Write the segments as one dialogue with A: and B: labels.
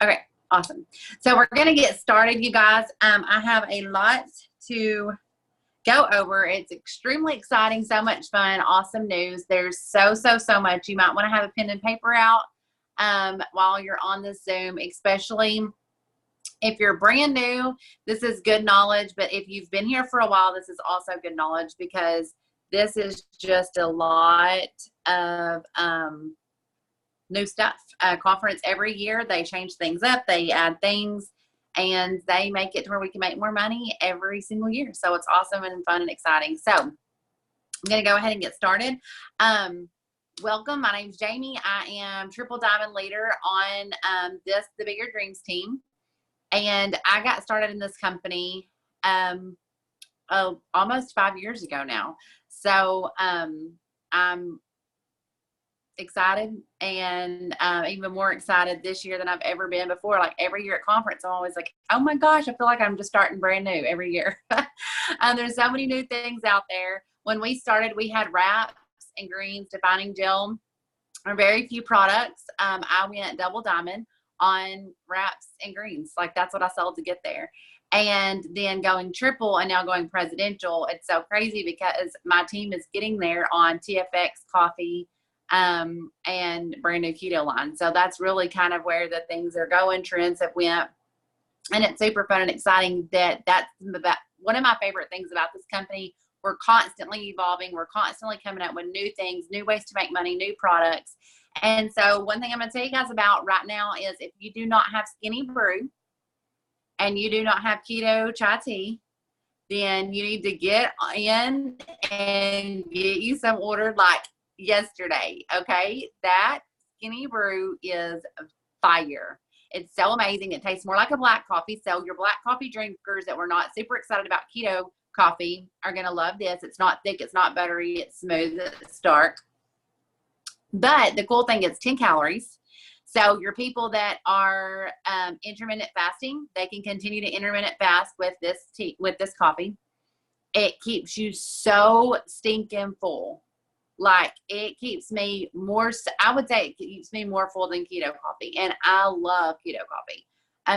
A: Okay, awesome. So we're going to get started, you guys. I have a lot to go over. It's extremely exciting, so much fun, awesome news. There's so much. You might want to have a pen and paper out while you're on this Zoom, especially if you're brand new. This is good knowledge, but if you've been here for a while, this is also good knowledge, because this is just a lot of new stuff. Conference every year, they change things up, they add things, and they make it to where we can make more money every single year. So it's awesome and fun and exciting. So I'm going to go ahead and get started. Welcome. My name's Jamie. I am Triple Diamond Leader on the Bigger Dreams team. And I got started in this company almost 5 years ago now. So I'm excited, and even more excited this year than I've ever been before. Like every year at conference, I'm always like, oh my gosh, I feel like I'm just starting brand new every year. There's so many new things out there. When we started, we had wraps and greens, defining gel, or very few products. I went double diamond on wraps and greens. Like that's what I sold to get there. And then going triple and now going presidential. It's so crazy because my team is getting there on TFX coffee and brand new keto line. So that's really kind of where the things are going. Trends have went, and it's super fun and exciting. That's one of my favorite things about this company. We're constantly evolving. We're constantly coming up with new things, new ways to make money, new products. And so one thing I'm going to tell you guys about right now is if you do not have Skinny Brew and you do not have keto chai tea, then you need to get in and get you some ordered like yesterday. Okay, that Skinny Brew is fire. It's so amazing. It tastes more like a black coffee. So your black coffee drinkers that were not super excited about keto coffee are going to love this. It's not thick, it's not buttery, it's smooth, it's dark. But the cool thing is 10 calories. So your people that are intermittent fasting, they can continue to intermittent fast with this tea, with this coffee. It keeps you so stinking full. Like it keeps me more, I would say it keeps me more full than keto coffee. And I love keto coffee.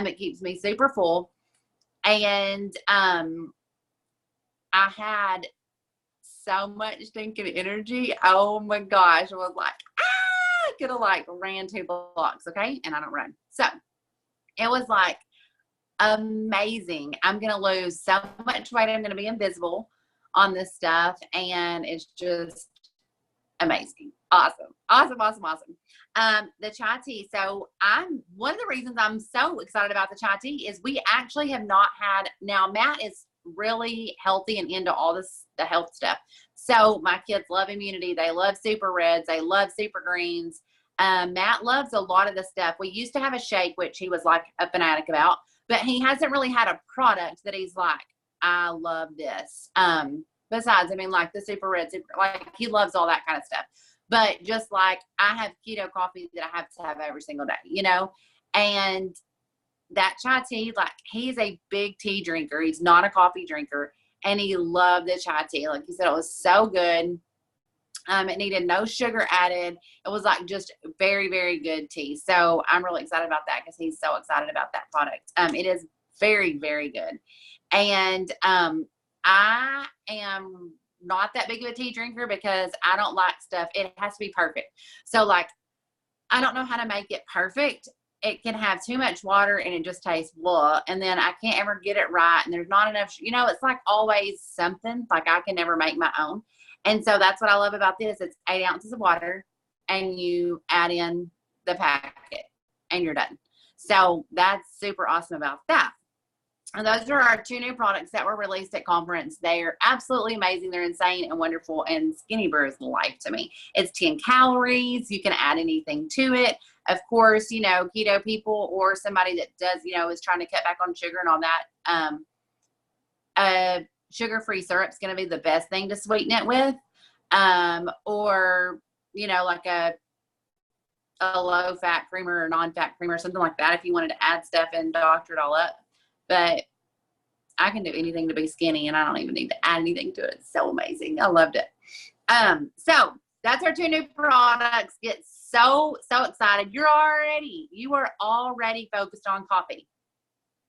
A: It keeps me super full. And I had so much stinking energy. Oh my gosh. I was like, I could have like ran 2 blocks. Okay. And I don't run. So it was like amazing. I'm going to lose so much weight. I'm going to be invisible on this stuff. And it's just amazing. Awesome. The chai tea. So one of the reasons I'm so excited about the chai tea is we actually have not had, now Matt is really healthy and into all this, the health stuff. So my kids love immunity. They love super reds. They love super greens. Matt loves a lot of the stuff. We used to have a shake, which he was like a fanatic about, but he hasn't really had a product that he's like, I love this. Besides, I mean, like the super red, like he loves all that kind of stuff. But just like I have keto coffee that I have to have every single day, you know, and that chai tea, like he's a big tea drinker. He's not a coffee drinker, and he loved the chai tea. Like he said, it was so good. It needed no sugar added. It was like just very, very good tea. So I'm really excited about that because he's so excited about that product. It is very, very good. And I am not that big of a tea drinker because I don't like stuff. It has to be perfect. So like, I don't know how to make it perfect. It can have too much water and it just tastes blah. And then I can't ever get it right. And there's not enough, you know, it's like always something. Like I can never make my own. And so that's what I love about this. It's 8 ounces of water and you add in the packet and you're done. So that's super awesome about that. And those are our 2 new products that were released at conference. They are absolutely amazing. They're insane and wonderful. And Skinny Brew is life to me. It's 10 calories. You can add anything to it. Of course, you know, keto people or somebody that does, you know, is trying to cut back on sugar and all that. Sugar-free syrup is going to be the best thing to sweeten it with. Or, you know, like a low-fat creamer or non-fat creamer, something like that if you wanted to add stuff and doctor it all up. But I can do anything to be skinny, and I don't even need to add anything to it. It's so amazing. I loved it. So that's our 2 new products. Get so excited. You are already focused on coffee.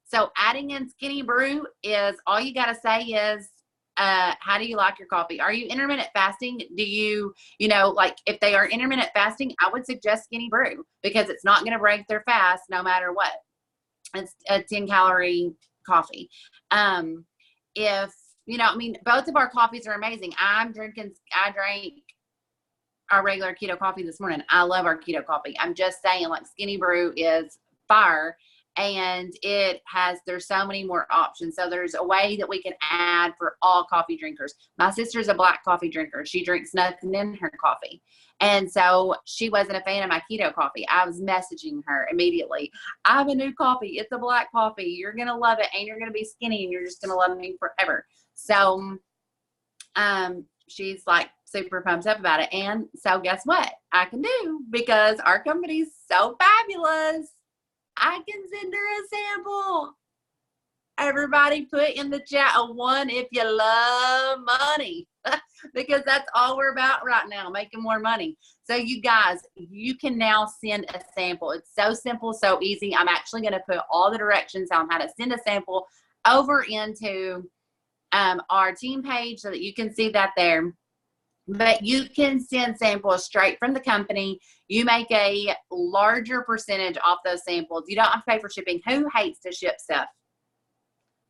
A: So adding in Skinny Brew is all you got to say is, how do you like your coffee? Are you intermittent fasting? Do you, like if they are intermittent fasting, I would suggest Skinny Brew because it's not going to break their fast no matter what. It's a 10-calorie coffee. If, both of our coffees are amazing. I drank our regular keto coffee this morning. I love our keto coffee. I'm just saying, like, Skinny Brew is fire, and there's so many more options. So there's a way that we can add for all coffee drinkers. My sister's a black coffee drinker. She drinks nothing in her coffee. And so she wasn't a fan of my keto coffee. I was messaging her immediately. I have a new coffee. It's a black coffee. You're going to love it, and you're going to be skinny, and you're just going to love me forever. So she's like super pumped up about it. And so guess what I can do, because our company's so fabulous, I can send her a sample. Everybody put in the chat a 1 if you love money, because that's all we're about right now, making more money. So you guys, you can now send a sample. It's so simple, so easy. I'm actually going to put all the directions on how to send a sample over into our team page so that you can see that there. But you can send samples straight from the company. You make a larger percentage off those samples. You don't have to pay for shipping. Who hates to ship stuff?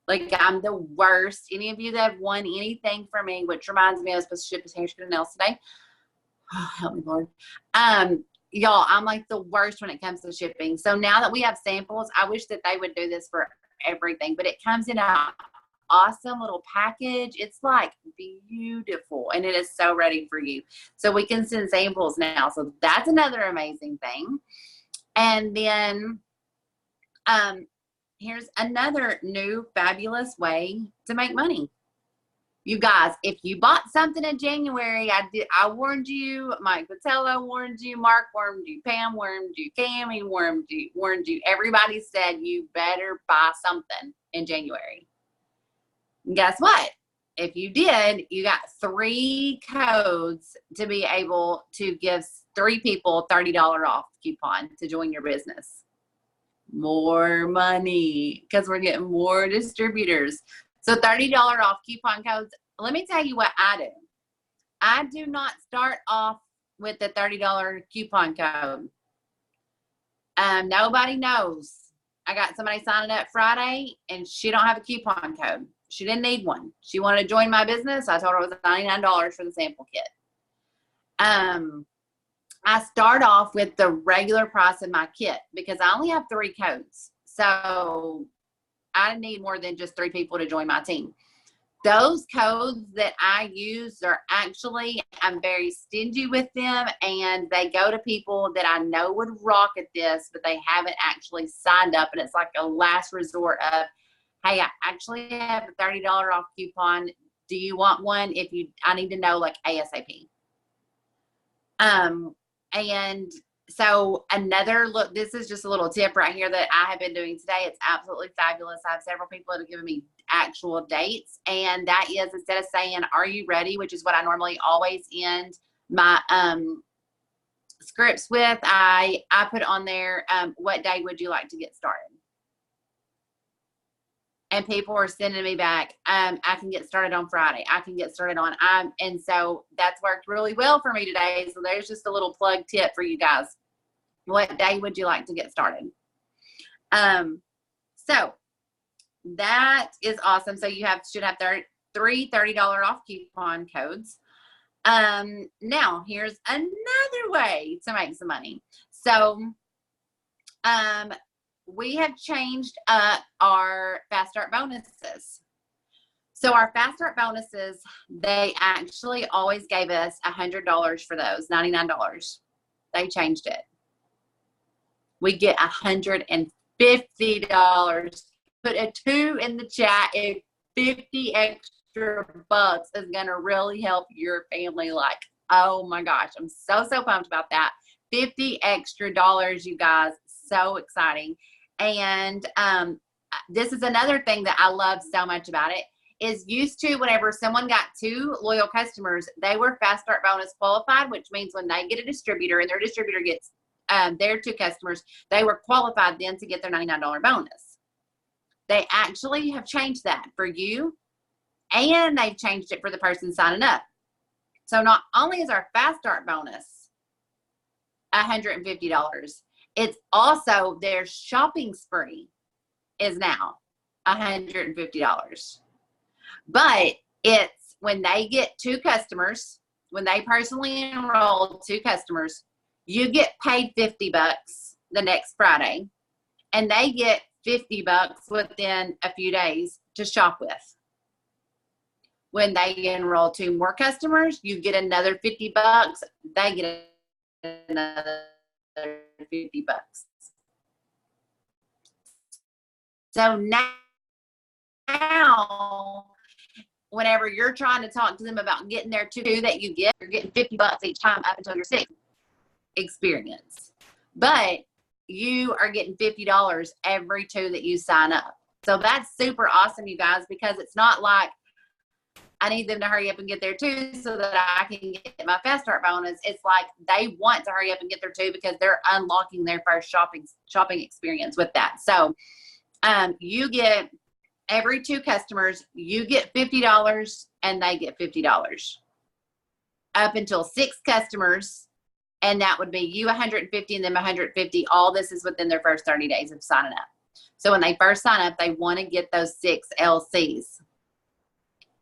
A: Like, I'm the worst. Any of you that have won anything from me, which reminds me I was supposed to ship his hair and nails today. Oh, help me, Lord. Y'all, I'm like the worst when it comes to shipping. So now that we have samples, I wish that they would do this for everything, but it comes in a awesome little package. It's like beautiful, and it is so ready for you. So we can send samples now. So that's another amazing thing. And then here's another new fabulous way to make money. You guys, if you bought something in January, I warned you, Mike Patello warned you, Mark warned you, Pam warned you, Cammie warned you. Everybody said you better buy something in January. And guess what? If you did, you got 3 codes to be able to give 3 people $30 off coupon to join your business. More money, because we're getting more distributors. So $30 off coupon codes. Let me tell you what I do. I do not start off with the $30 coupon code. Nobody knows. I got somebody signing up Friday, and she don't have a coupon code. She didn't need one. She wanted to join my business. I told her it was $99 for the sample kit. I start off with the regular price of my kit because I only have 3 codes. So I need more than just 3 people to join my team. Those codes that I use are actually, I'm very stingy with them, and they go to people that I know would rock at this, but they haven't actually signed up. And it's like a last resort of, hey, I actually have a $30 off coupon. Do you want one? I need to know, like, ASAP. And so this is just a little tip right here that I have been doing today. It's absolutely fabulous. I have several people that have given me actual dates, and that is, instead of saying, are you ready, which is what I normally always end my scripts with, I put on there, what day would you like to get started? And people are sending me back, I can get started on Friday. I can get started on, and so that's worked really well for me today. So there's just a little plug tip for you guys. What day would you like to get started? So that is awesome. So you should have 3 $30 off coupon codes. Now here's another way to make some money. So, we have changed up our Fast Start bonuses. So our Fast Start bonuses, they actually always gave us $100 for those, $99. They changed it. We get $150. Put a 2 in the chat if 50 extra bucks is going to really help your family. Like, oh my gosh, I'm so pumped about that. 50 extra dollars, you guys. So exciting. And this is another thing that I love so much about it is used to whenever someone got 2 loyal customers, they were Fast Start bonus qualified, which means when they get a distributor and their distributor gets their 2 customers, they were qualified then to get their $99 bonus. They actually have changed that for you, and they've changed it for the person signing up. So not only is our Fast Start bonus $150, it's also their shopping spree is now $150. But it's when they get 2 customers, when they personally enroll 2 customers, you get paid $50 the next Friday, and they get $50 within a few days to shop with. When they enroll 2 more customers, you get another $50. They get another $50. So now, whenever you're trying to talk to them about getting their 2 that you get, you're getting $50 each time up until your 6th experience. But you are getting $50 every 2 that you sign up. So that's super awesome, you guys, because it's not like I need them to hurry up and get their 2 so that I can get my Fast Start bonus. It's like they want to hurry up and get their 2 because they're unlocking their first shopping experience with that. So you get every 2 customers, you get $50 and they get $50. Up until 6 customers, and that would be you $150 and them $150. All this is within their first 30 days of signing up. So when they first sign up, they want to get those 6 LCs.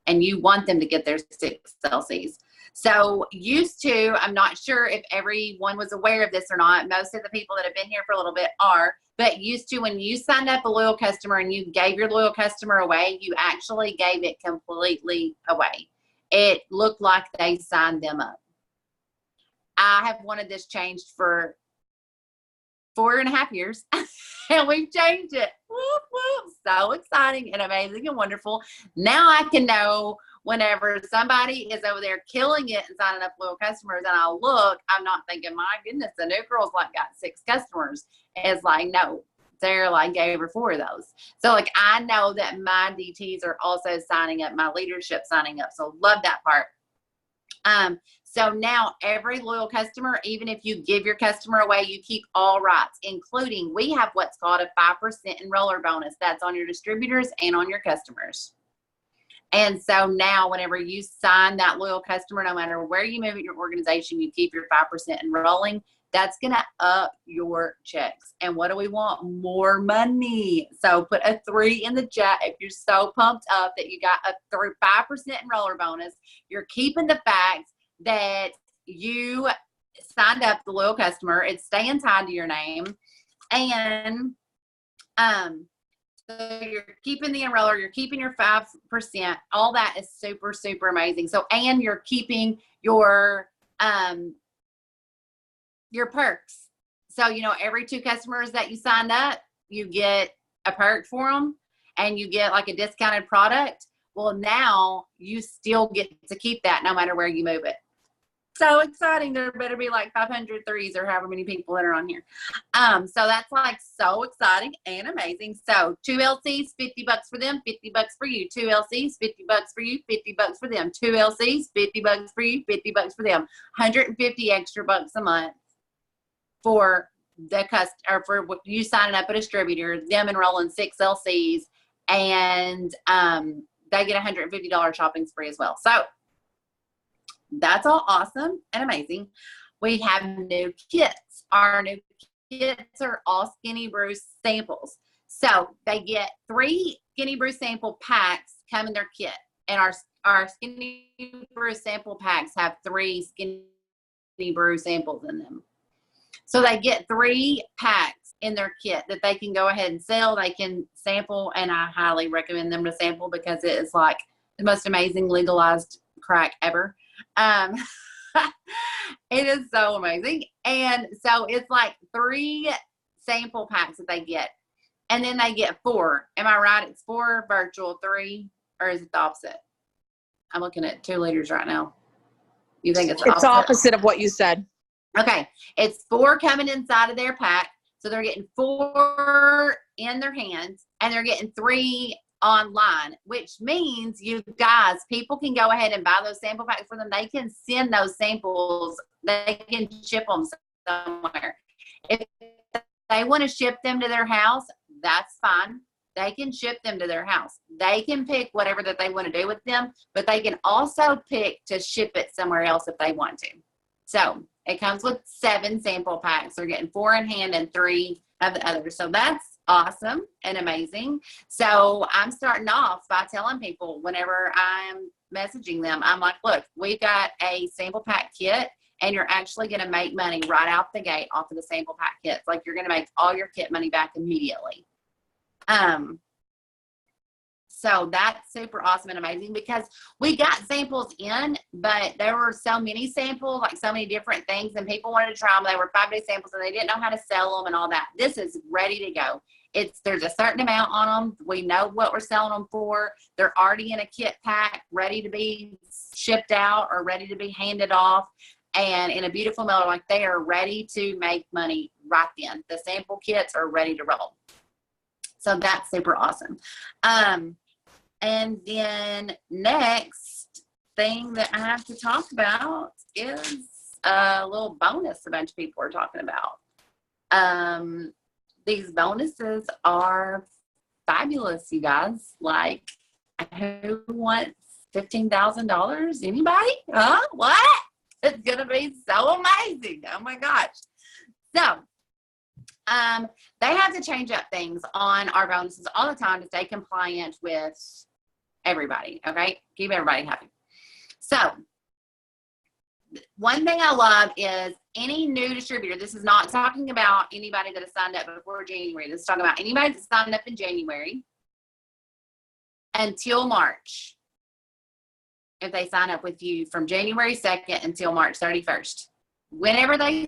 A: And you want them to get their 6 LCs. So used to, I'm not sure if everyone was aware of this or not. Most of the people that have been here for a little bit are, but used to, when you signed up a loyal customer and you gave your loyal customer away, you actually gave it completely away. It looked like they signed them up. I have wanted this changed for 4.5 years and we've changed it. Whoop, whoop. So exciting and amazing and wonderful. Now I can know whenever somebody is over there killing it and signing up loyal customers and I look, I'm not thinking, my goodness, the new girl's like got 6 customers. It's like, no, Sarah like gave her 4 of those. So like, I know that my DTs are also signing up, my leadership signing up. So love that part. So now every loyal customer, even if you give your customer away, you keep all rights, including we have what's called a 5% enroller bonus. That's on your distributors and on your customers. And so now whenever you sign that loyal customer, no matter where you move in your organization, you keep your 5% enrolling. That's going to up your checks. And what do we want? More money. So put a 3 in the chat if you're so pumped up that you got a 5% enroller bonus. You're keeping the fact that you signed up the loyal customer. It's staying tied to your name. And so you're keeping the enroller, you're keeping your 5%. All that is super, super amazing. So, and you're keeping your perks. So, you know, every 2 customers that you signed up, you get a perk for them and you get like a discounted product. Well, now you still get to keep that no matter where you move it. So exciting. There better be like 500 threes or however many people that are on here. So that's like so exciting and amazing. So 2 LCs, $50 for them, $50 for you. 2 LCs, $50 for you, $50 for them. 2 LCs, $50 for you, $50 for them. 150 extra bucks a month for the or for you signing up a distributor, them enrolling 6 LCs, and they get $150 shopping spree as well. So that's all awesome and amazing. We have new kits. Our new kits are all Skinny Brew samples. So they get 3 Skinny Brew sample packs come in their kit. And our Skinny Brew sample packs have 3 Skinny Brew samples in them. So they get 3 packs in their kit that they can go ahead and sell. They can sample, and I highly recommend them to sample because it is like the most amazing legalized crack ever. It is so amazing. And so it's like 3 sample packs that they get, and then they get 4. Am I right? It's 4 virtual, 3, or is it the opposite? I'm looking at 2 liters right now. You think it's the opposite?
B: It's opposite of what you said.
A: Okay. It's 4 coming inside of their pack. So they're getting 4 in their hands, and they're getting 3 online, which means you guys, people can go ahead and buy those sample packs for them. They can send those samples. They can ship them somewhere. If they want to ship them to their house, that's fine. They can ship them to their house. They can pick whatever that they want to do with them, but they can also pick to ship it somewhere else if they want to. So it comes with 7 sample packs. They're getting 4 in hand and 3 of the others. So that's awesome and amazing. So I'm starting off by telling people whenever I'm messaging them, I'm like, look, we've got a sample pack kit, and you're actually going to make money right out the gate off of the sample pack kits. Like, you're going to make all your kit money back immediately. So that's super awesome and amazing, because we got samples in, but there were so many samples, like so many different things, and people wanted to try them. They were 5-day samples, and they didn't know how to sell them and all that. This is ready to go. There's a certain amount on them. We know what we're selling them for. They're already in a kit pack, ready to be shipped out or ready to be handed off, and in a beautiful mailer. Like, they are ready to make money right then. The sample kits are ready to roll. So that's super awesome. And then next thing that I have to talk about is a little bonus a bunch of people are talking about. These bonuses are fabulous, you guys. Like, who wants $15,000? Anybody? Huh? What? It's going to be so amazing. Oh my gosh. So, they have to change up things on our bonuses all the time to stay compliant with everybody. Okay. Keep everybody happy. So, one thing I love is any new distributor. This is not talking about anybody that has signed up before January. This is talking about anybody that signed up in January until March. If they sign up with you from January 2nd until March 31st. Whenever they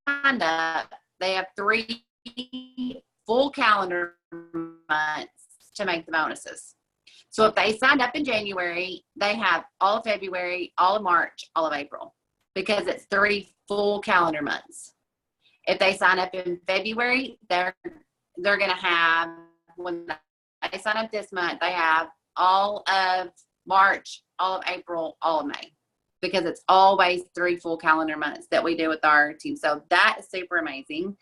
A: signed up, they have 3 full calendar months to make the bonuses. So if they signed up in January, they have all of February, all of March, all of April, because it's 3 full calendar months. If they sign up in February, they're going to have, when they sign up this month, they have all of March, all of April, all of May, because it's always 3 full calendar months that we do with our team. So that is super amazing.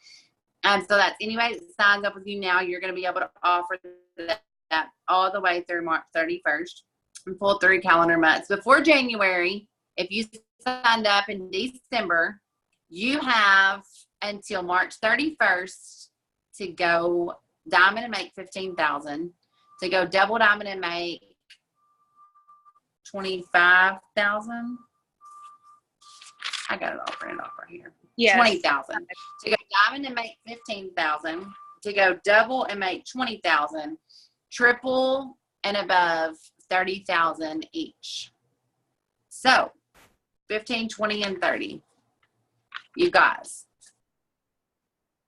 A: And so that's anybody that signs up with you now, you're going to be able to offer that all the way through March 31st and full 3 calendar months. Before January, if you signed up in December, you have until March 31st to go diamond and make $15,000, to go double diamond and make $25,000. I got it all printed off right here. Yes. $20,000. To go diamond and make $15,000. To go double and make $20,000. Triple and above $30,000 each. So 15, 20, and 30. You guys.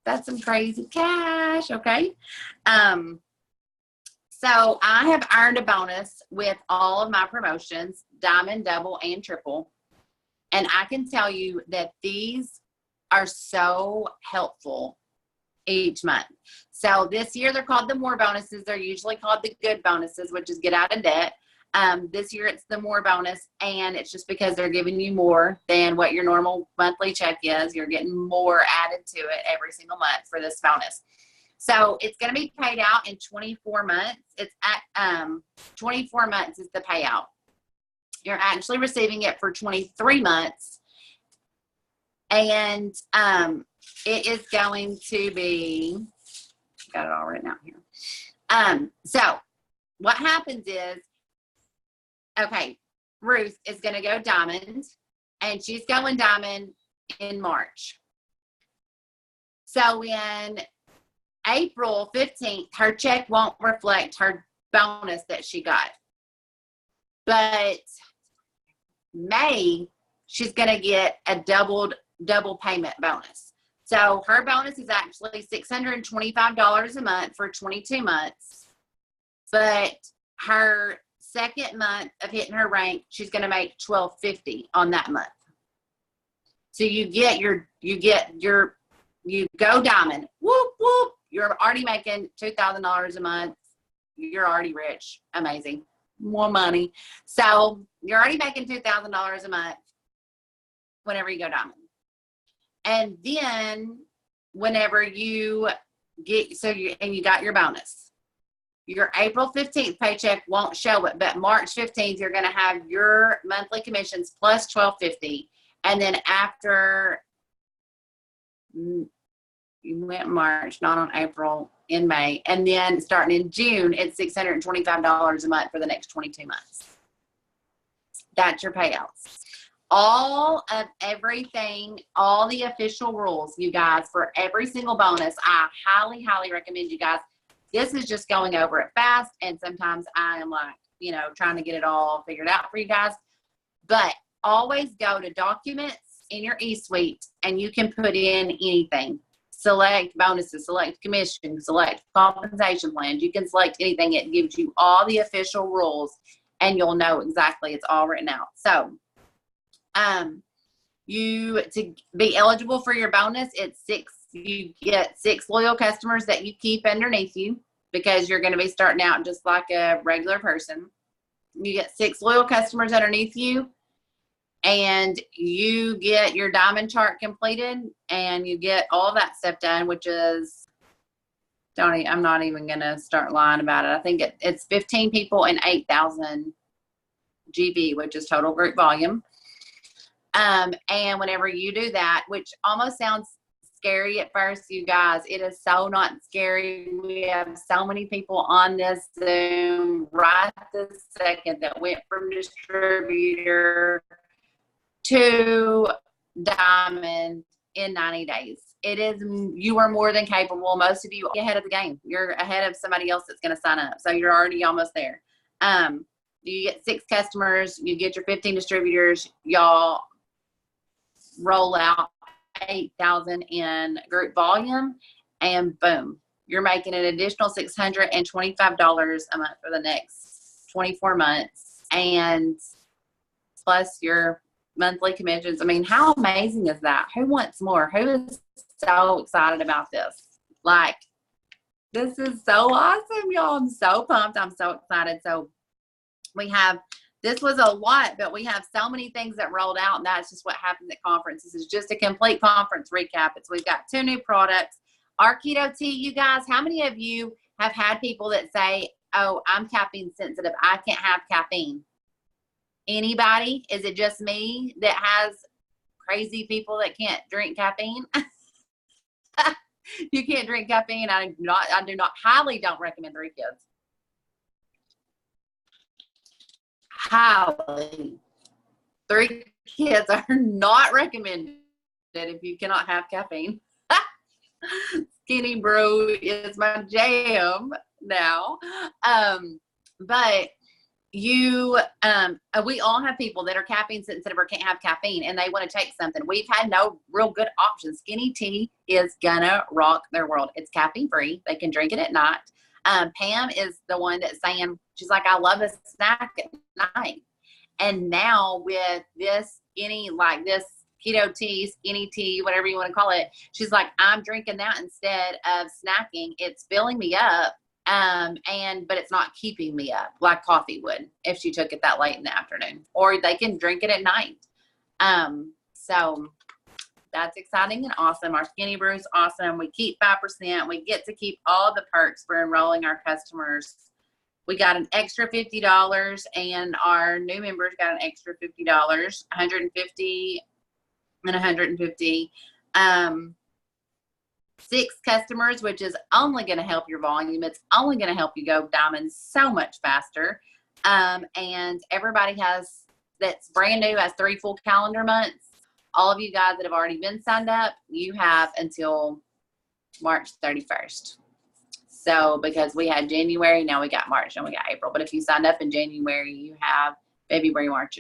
A: That's some crazy cash, okay? So I have earned a bonus with all of my promotions, diamond, double, and triple. And I can tell you that these are so helpful each month. So this year they're called the more bonuses. They're usually called the good bonuses, which is get out of debt. This year it's the more bonus, and it's just because they're giving you more than what your normal monthly check is. You're getting more added to it every single month for this bonus. So it's going to be paid out in 24 months. It's at 24 months is the payout. You're actually receiving it for 23 months. And it is going to be, got it all written out here. So what happens is, okay, Ruth is going to go diamond, and she's going diamond in March. So in April 15th, her check won't reflect her bonus that she got. But May, she's going to get a double payment bonus. So her bonus is actually $625 a month for 22 months. But her second month of hitting her rank, she's going to make $1,250 on that month. So you go diamond. Whoop, whoop. You're already making $2,000 a month. you're already rich. Amazing. More money. So you're already making $2,000 a month whenever you go diamond. And then whenever you get, and you got your bonus, your April 15th paycheck won't show it, but March 15th, you're going to have your monthly commissions plus $1,250. And then after you went March, not on April, in May, and then starting in June, it's $625 a month for the next 22 months. That's your payouts. All of everything, all the official rules, you guys, for every single bonus, I highly, highly recommend you guys. This is just going over it fast, and sometimes I am like, you know, trying to get it all figured out for you guys. But always go to documents in your eSuite, and you can put in anything. Select bonuses, select commission, select compensation plans. You can select anything. It gives you all the official rules, and you'll know exactly, it's all written out. So you, to be eligible for your bonus, you get 6 loyal customers that you keep underneath you, because you're going to be starting out just like a regular person. You get 6 loyal customers underneath you, and you get your diamond chart completed, and you get all that stuff done, which is, I'm not even going to start lying about it. I think it's 15 people and 8,000 GB, which is total group volume. And whenever you do that, which almost sounds scary at first, you guys, it is so not scary. We have so many people on this Zoom right this second that went from distributor to diamond in 90 days. It is, you are more than capable. Most of you are ahead of the game. You're ahead of somebody else that's going to sign up. So you're already almost there. You get 6 customers, you get your 15 distributors, y'all roll out 8,000 in group volume, and boom, you're making an additional $625 a month for the next 24 months, and plus your monthly commissions. I mean, how amazing is that? Who wants more? Who is so excited about this? Like, this is so awesome, y'all. I'm so pumped. I'm so excited. So this was a lot, but we have so many things that rolled out, and that's just what happens at conferences. This is just a complete conference recap. We've got 2 new products. Our keto tea, you guys, how many of you have had people that say, oh, I'm caffeine sensitive, I can't have caffeine? Anybody? Is it just me that has crazy people that can't drink caffeine? You can't drink caffeine. I do not highly don't recommend 3 kids. Highly. 3 kids are not recommended if you cannot have caffeine. Skinny brew is my jam now. But we all have people that are caffeine sensitive or can't have caffeine, and they want to take something. We've had no real good options. Skinny tea is gonna rock their world. It's caffeine free. They can drink it at night. Pam is the one that's saying, she's like, I love a snack at night. And now with this this keto tea, skinny tea, whatever you want to call it, she's like, I'm drinking that instead of snacking. It's filling me up. But it's not keeping me up like coffee would if she took it that late in the afternoon, or they can drink it at night. So that's exciting and awesome. Our skinny brew is awesome. We keep 5%. We get to keep all the perks for enrolling our customers. We got an extra $50, and our new members got an extra $50, $150 and $150. 6 customers, which is only going to help your volume. It's only going to help you go diamond so much faster. And everybody that's brand new has 3 full calendar months. All of you guys that have already been signed up, you have until March 31st. So because we had January, now we got March, and we got April. But if you signed up in January, you have February, March,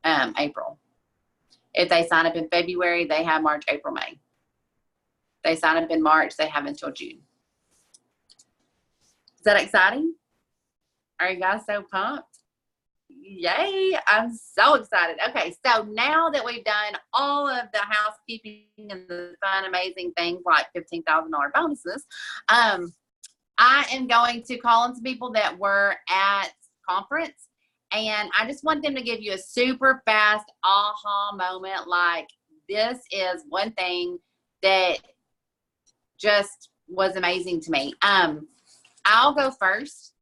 A: and April. If they sign up in February, they have March, April, May. They sign up in March, they have until June. Is that exciting? Are you guys so pumped? Yay, I'm so excited. Okay, so now that we've done all of the housekeeping and the fun, amazing things like $15,000 bonuses, I am going to call on some people that were at conference, and I just want them to give you a super fast aha moment. Like, this is one thing that just was amazing to me. I'll go first,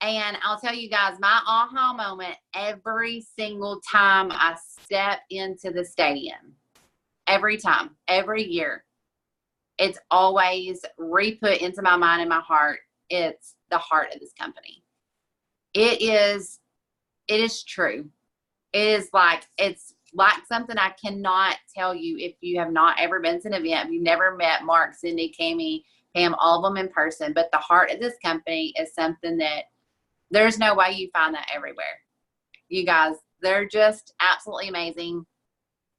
A: and I'll tell you guys my aha moment every single time I step into the stadium. Every time, every year. It's always re-put into my mind and my heart. It's the heart of this company. It is true. It's like something I cannot tell you if you have not ever been to an event, if you've never met Mark, Cindy, Cammie, Pam, all of them in person. But the heart of this company is something that there's no way you find that everywhere. You guys, they're just absolutely amazing.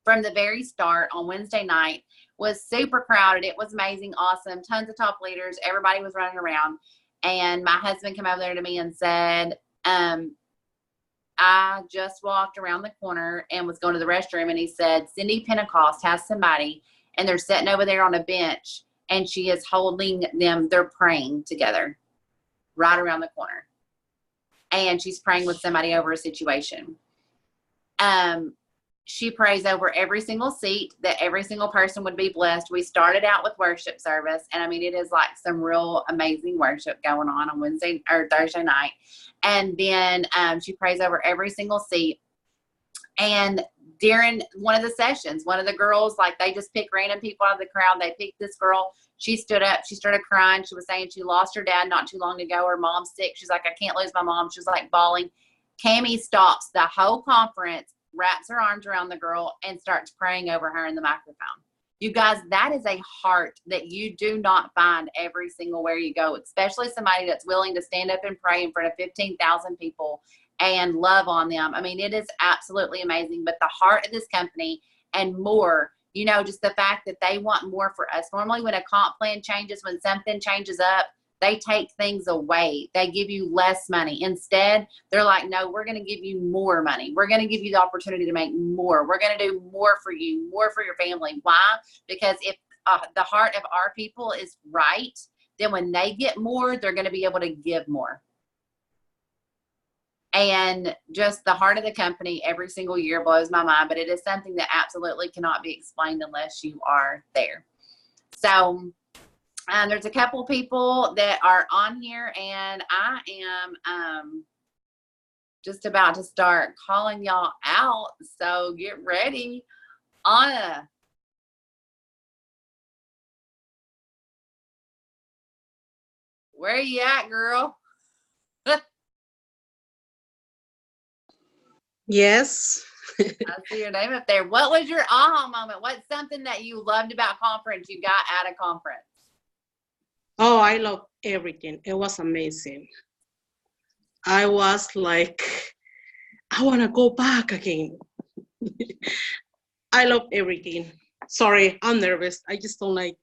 A: From the very start on Wednesday night, was super crowded. It was amazing, awesome, tons of top leaders. Everybody was running around. And my husband came over there to me and said, I just walked around the corner and was going to the restroom, and he said, Cindy Pentecost has somebody, and they're sitting over there on a bench, and she is holding them. They're praying together right around the corner. And she's praying with somebody over a situation. She prays over every single seat, that every single person would be blessed. We started out with worship service, and I mean, it is like some real amazing worship going on Wednesday or Thursday night. And then she prays over every single seat. And during one of the sessions, one of the girls, like, they just pick random people out of the crowd. They picked this girl. She stood up. She started crying. She was saying she lost her dad not too long ago. Her mom's sick. She's like, I can't lose my mom. She was like bawling. Cammie stops the whole conference, wraps her arms around the girl, and starts praying over her in the microphone. You guys, that is a heart that you do not find every single where you go, especially somebody that's willing to stand up and pray in front of 15,000 people and love on them. I mean, it is absolutely amazing. But the heart of this company and more, you know, just the fact that they want more for us. Normally when a comp plan changes, when something changes up, they take things away. They give you less money. Instead, they're like, no, we're going to give you more money. We're going to give you the opportunity to make more. We're going to do more for you, more for your family. Why? Because if the heart of our people is right, then when they get more, they're going to be able to give more. And just the heart of the company every single year blows my mind, but it is something that absolutely cannot be explained unless you are there. So there's a couple people that are on here, and I am just about to start calling y'all out. So get ready. Anna. Where are you at, girl?
B: Yes.
A: I see your name up there. What was your aha moment? What's something that you loved about conference you got out of conference?
B: Oh, I love everything. It was amazing. I was like, I want to go back again. I love everything. Sorry, I'm nervous. I just don't like,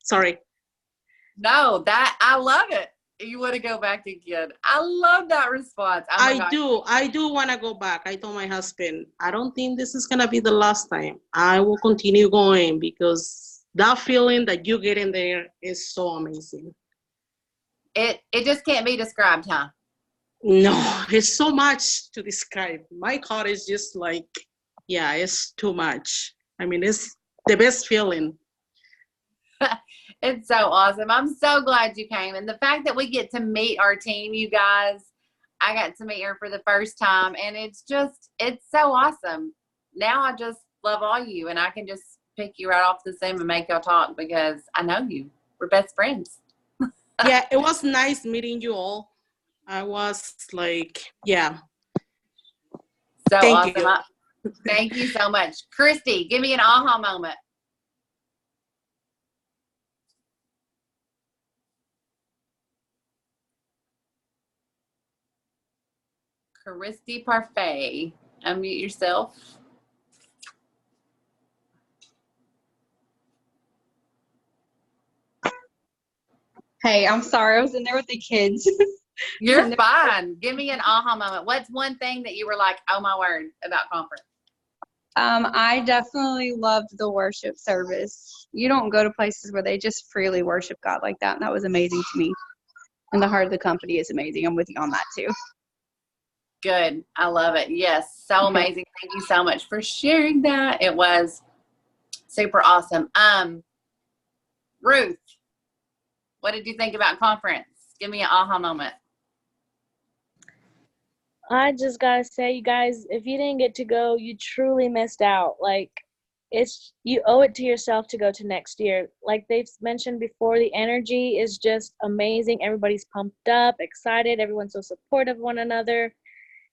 B: sorry.
A: No, I love it. You want to go back again. I love that response. Oh
B: I do want to go back. I told my husband, I don't think this is going to be the last time. I will continue going because that feeling that you get in there is so amazing.
A: It just can't be described, huh?
B: No, it's so much to describe. My heart is just like, it's too much. I mean, it's the best feeling.
A: It's so awesome. I'm so glad you came. And the fact that we get to meet our team, you guys, I got to meet her for the first time, and it's so awesome. Now I just love all you, and I can just pick you right off the Zoom and make y'all talk because I know you. We're best friends.
B: Yeah, it was nice meeting you all. I was like,
A: So
B: Thank
A: awesome.
B: You.
A: Thank you so much. Christy, give me an aha moment. Christy Parfait, unmute yourself.
C: Hey, I'm sorry. I was in there with the kids.
A: You're fine. Give me an aha moment. What's one thing that you were like, oh my word, about conference?
C: I definitely loved the worship service. You don't go to places where they just freely worship God like that, and that was amazing to me. and the heart of the company is amazing. I'm with you on that too.
A: Good. I love it. Yes. So amazing. Thank you so much for sharing that. It was super awesome. Ruth, what did you think about conference? Give me an aha moment.
D: I just gotta say, you guys, if you didn't get to go, you truly missed out. Like, you owe it to yourself to go to next year. Like they've mentioned before, the energy is just amazing. Everybody's pumped up, excited. Everyone's so supportive of one another.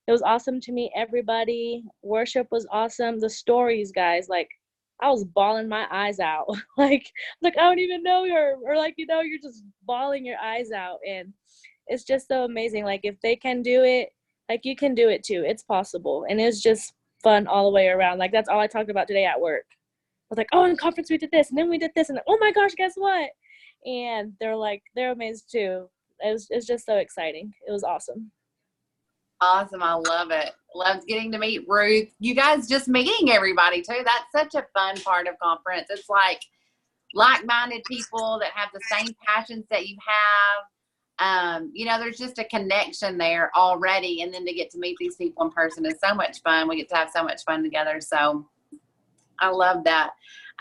D: It was awesome to meet everybody. Worship was awesome. The stories, guys, like I was bawling my eyes out. like I don't even know her, or like, you know, you're just bawling your eyes out, and it's just so amazing. Like if they can do it, like you can do it too. It's possible, and it's just fun all the way around. Like that's all I talked about today at work. I was like, oh, in conference we did this, and then we did this, and oh my gosh, guess what? And they're amazed too. It's just so exciting. It was awesome.
A: Awesome. I love it. Loved getting to meet Ruth. You guys just meeting everybody too. That's such a fun part of conference. It's like like-minded people that have the same passions that you have. You know, there's just a connection there already. And then to get to meet these people in person is so much fun. We get to have so much fun together. So I love that.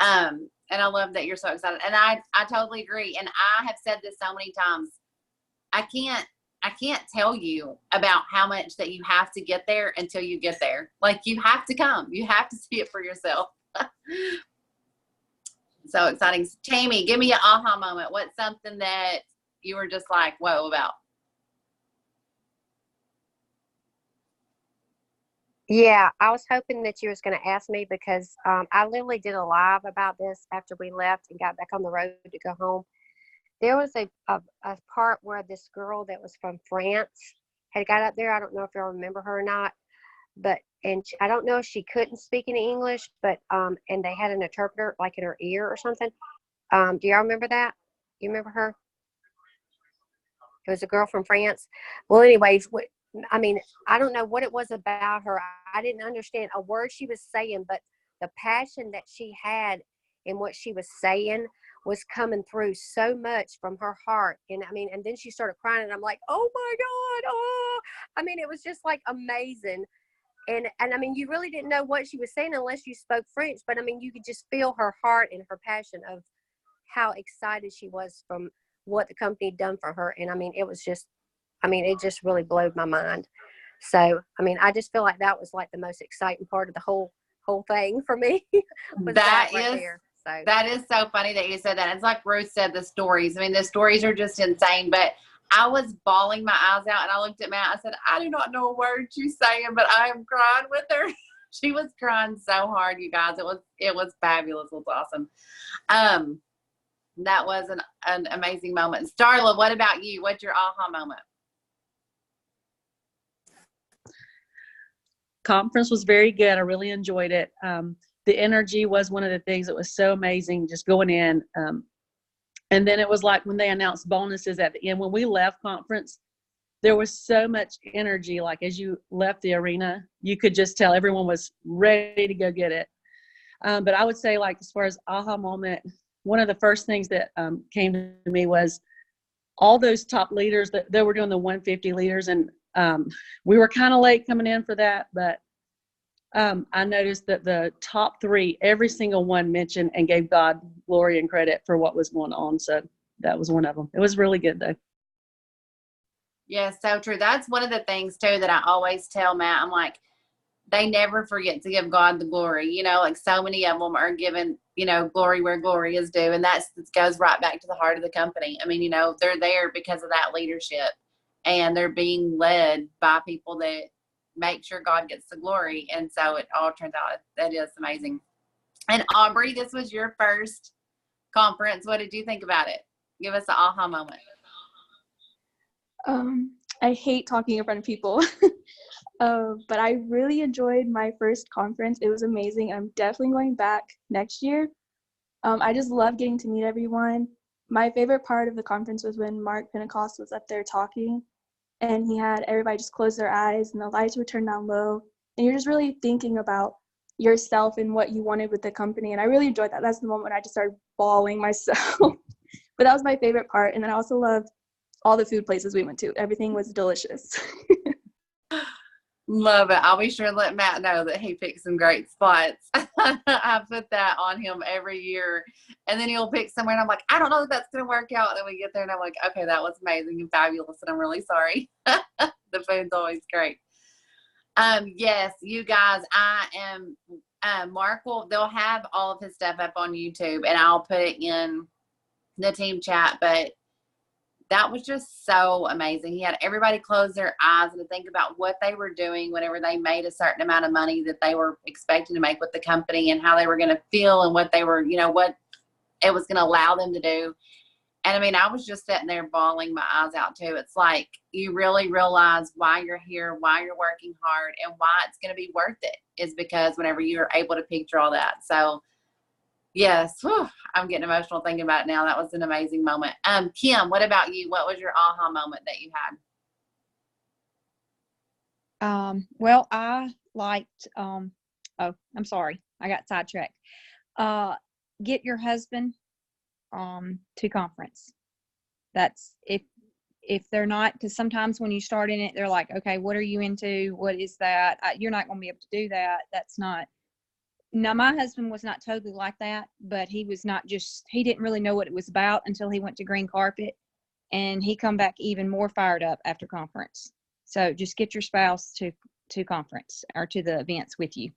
A: And I love that you're so excited. And I totally agree. And I have said this so many times. I can't tell you about how much that you have to get there until you get there. Like you have to come. You have to see it for yourself. So exciting. Tammy, give me an aha moment. What's something that you were just like, whoa, about?
E: Yeah, I was hoping that you was going to ask me because I literally did a live about this after we left and got back on the road to go home. There was a part where this girl that was from France had got up there. I don't know if y'all remember her or not, but I don't know if she couldn't speak any English, but and they had an interpreter like in her ear or something. Do y'all remember that? You remember her? It was a girl from France. Well, anyways, I mean, I don't know what it was about her. I didn't understand a word she was saying, but the passion that she had in what she was saying was coming through so much from her heart. And I mean, and then she started crying and I'm like, oh my God. Oh, I mean, it was just like amazing. And I mean, you really didn't know what she was saying unless you spoke French, but I mean, you could just feel her heart and her passion of how excited she was from what the company had done for her. And I mean, it was just, I mean, it just really blew my mind. So, I mean, I just feel like that was like the most exciting part of the whole thing for me. was that right there. So
A: that is so funny that you said that. It's like Ruth said, the stories. I mean, the stories are just insane, but I was bawling my eyes out and I looked at Matt. I said, I do not know a word she's saying, but I am crying with her. She was crying so hard, you guys. It was fabulous. It was awesome. That was an amazing moment. Starla, what about you? What's your aha moment?
F: Conference was very good. I really enjoyed it. The energy was one of the things that was so amazing just going in. And then it was like when they announced bonuses at the end, when we left conference, there was so much energy. Like as you left the arena, you could just tell everyone was ready to go get it. But I would say, like, as far as aha moment, one of the first things that came to me was all those top leaders that they were doing the 150 leaders. And we were kind of late coming in for that, but I noticed that the top three, every single one mentioned and gave God glory and credit for what was going on. So that was one of them. It was really good though.
A: Yeah, so true. That's one of the things too that I always tell Matt. I'm like, they never forget to give God the glory. You know, like so many of them are given, you know, glory where glory is due. And that goes right back to the heart of the company. I mean, you know, they're there because of that leadership and they're being led by people that make sure God gets the glory. And so it all turns out that is amazing. And Aubrey, this was your first conference. What did you think about it? Give us an aha moment.
G: I hate talking in front of people, but I really enjoyed my first conference. It was amazing. I'm definitely going back next year. I just love getting to meet everyone. My favorite part of the conference was when Mark Pentecost was up there talking, and he had everybody just close their eyes and the lights were turned down low, and you're just really thinking about yourself and what you wanted with the company. And I really enjoyed that. That's the moment when I just started bawling myself. But that was my favorite part. And then I also loved all the food places we went to. Everything was delicious.
A: Love it. I'll be sure to let Matt know that he picked some great spots. I put that on him every year. And then he'll pick somewhere and I'm like, I don't know if that's going to work out. And then we get there and I'm like, okay, that was amazing and fabulous. And I'm really sorry. The food's always great. Yes, you guys, I am, Mark they'll have all of his stuff up on YouTube and I'll put it in the team chat, but that was just so amazing. He had everybody close their eyes and to think about what they were doing whenever they made a certain amount of money that they were expecting to make with the company and how they were going to feel and what they were, what it was going to allow them to do. And I mean, I was just sitting there bawling my eyes out too. It's like you really realize why you're here, why you're working hard, and why it's going to be worth it is because whenever you're able to picture all that. So yes, I'm getting emotional thinking about it now. That was an amazing moment. Kim, what about you? What was your aha moment that you had?
C: Well, I liked, oh, I'm sorry. I got sidetracked. Get your husband to conference. That's if they're not, because sometimes when you start in it, they're like, okay, what are you into? What is that? You're not going to be able to do that. That's not. Now, my husband was not totally like that, but he was not he didn't really know what it was about until he went to green carpet, and he come back even more fired up after conference. So just get your spouse to conference or to the events with you.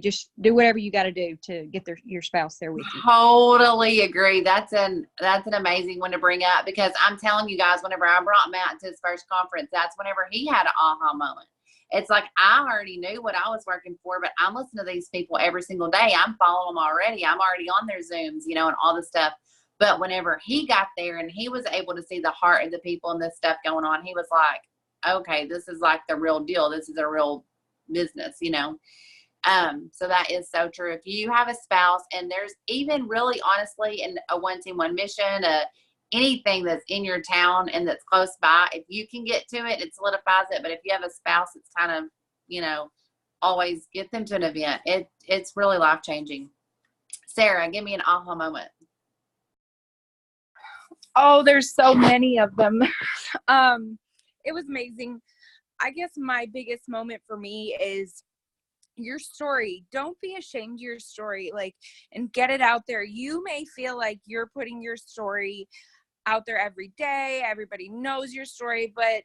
C: Just do whatever you got to do to get your spouse there with you.
A: Totally agree. That's an amazing one to bring up because I'm telling you guys, whenever I brought Matt to his first conference, that's whenever he had an aha moment. It's like I already knew what I was working for, but I'm listening to these people every single day. I'm following them already. I'm already on their Zooms, and all this stuff. But whenever he got there and he was able to see the heart of the people and this stuff going on, he was like, okay, this is like the real deal. This is a real business, So that is so true. If you have a spouse and there's even really honestly in a one team, one mission, anything that's in your town and that's close by, if you can get to it, it solidifies it. But if you have a spouse, it's kind of, always get them to an event. It's really life-changing. Sarah, give me an aha moment.
H: Oh, there's so many of them. It was amazing. I guess my biggest moment for me is your story. Don't be ashamed of your story, and get it out there. You may feel like you're putting your story out there every day. Everybody knows your story, but